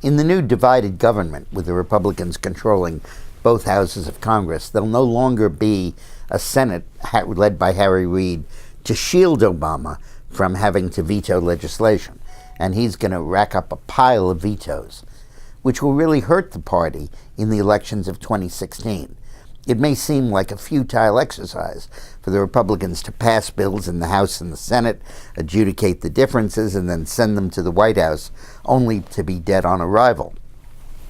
In the new divided government, with the Republicans controlling both houses of Congress, there'll no longer be a Senate led by Harry Reid to shield Obama from having to veto legislation. And he's going to rack up a pile of vetoes, which will really hurt the party in the elections of 2016. It may seem like a futile exercise for the Republicans to pass bills in the House and the Senate, adjudicate the differences, and then send them to the White House, only to be dead on arrival.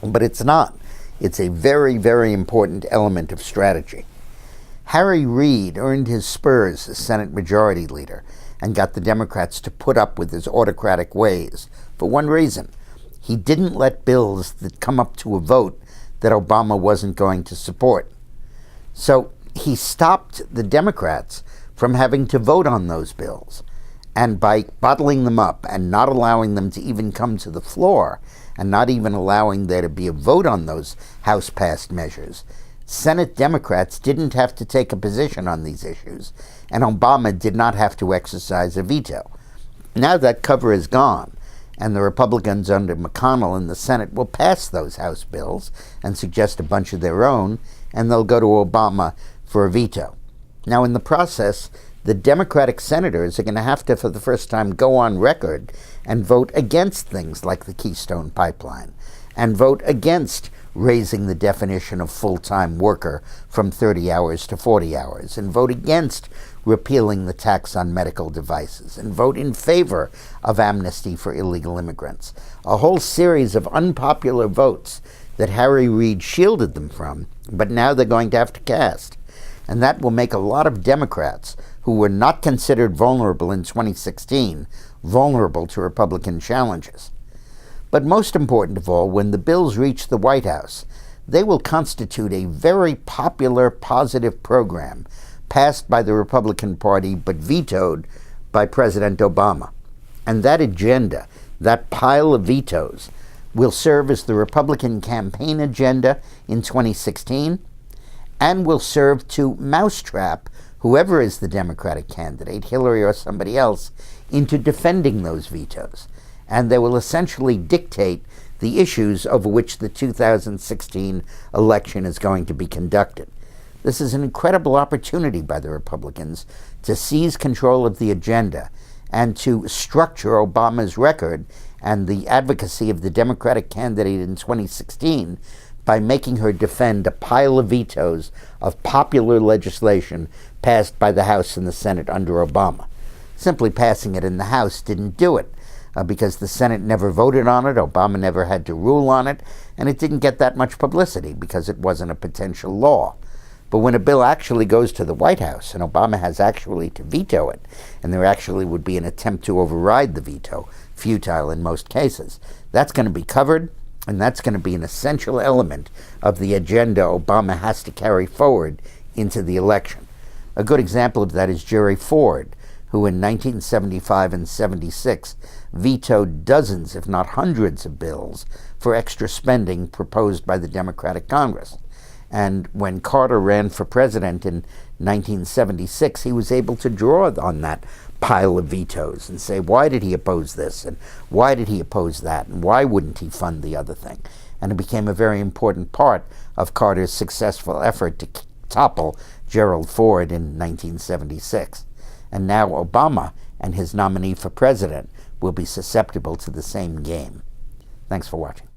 But it's not. It's a very, very important element of strategy. Harry Reid earned his spurs as Senate Majority Leader and got the Democrats to put up with his autocratic ways for one reason. He didn't let bills that come up to a vote that Obama wasn't going to support. So he stopped the Democrats from having to vote on those bills. And by bottling them up and not allowing them to even come to the floor, and not even allowing there to be a vote on those House-passed measures, Senate Democrats didn't have to take a position on these issues, and Obama did not have to exercise a veto. Now that cover is gone, and the Republicans under McConnell in the Senate will pass those House bills and suggest a bunch of their own, and they'll go to Obama for a veto. Now, in the process, the Democratic senators are going to have to, for the first time, go on record and vote against things like the Keystone Pipeline, and vote against raising the definition of full-time worker from 30 hours to 40 hours, and vote against repealing the tax on medical devices, and vote in favor of amnesty for illegal immigrants. A whole series of unpopular votes that Harry Reid shielded them from, but now they're going to have to cast. And that will make a lot of Democrats who were not considered vulnerable in 2016 vulnerable to Republican challenges. But most important of all, when the bills reach the White House, they will constitute a very popular, positive program passed by the Republican Party but vetoed by President Obama. And that agenda, that pile of vetoes, will serve as the Republican campaign agenda in 2016 and will serve to mousetrap whoever is the Democratic candidate, Hillary or somebody else, into defending those vetoes. And they will essentially dictate the issues over which the 2016 election is going to be conducted. This is an incredible opportunity by the Republicans to seize control of the agenda and to structure Obama's record and the advocacy of the Democratic candidate in 2016 by making her defend a pile of vetoes of popular legislation passed by the House and the Senate under Obama. Simply passing it in the House didn't do it, because the Senate never voted on it, Obama never had to rule on it, and it didn't get that much publicity because it wasn't a potential law. But when a bill actually goes to the White House and Obama has actually to veto it, and there actually would be an attempt to override the veto, futile in most cases, that's going to be covered, and that's going to be an essential element of the agenda Obama has to carry forward into the election. A good example of that is Jerry Ford, who in 1975 and 76 vetoed dozens, if not hundreds, of bills for extra spending proposed by the Democratic Congress. And when Carter ran for president in 1976, he was able to draw on that pile of vetoes and say, why did he oppose this? And why did he oppose that? And why wouldn't he fund the other thing? And it became a very important part of Carter's successful effort to topple Gerald Ford in 1976. And now Obama and his nominee for president will be susceptible to the same game. Thanks for watching.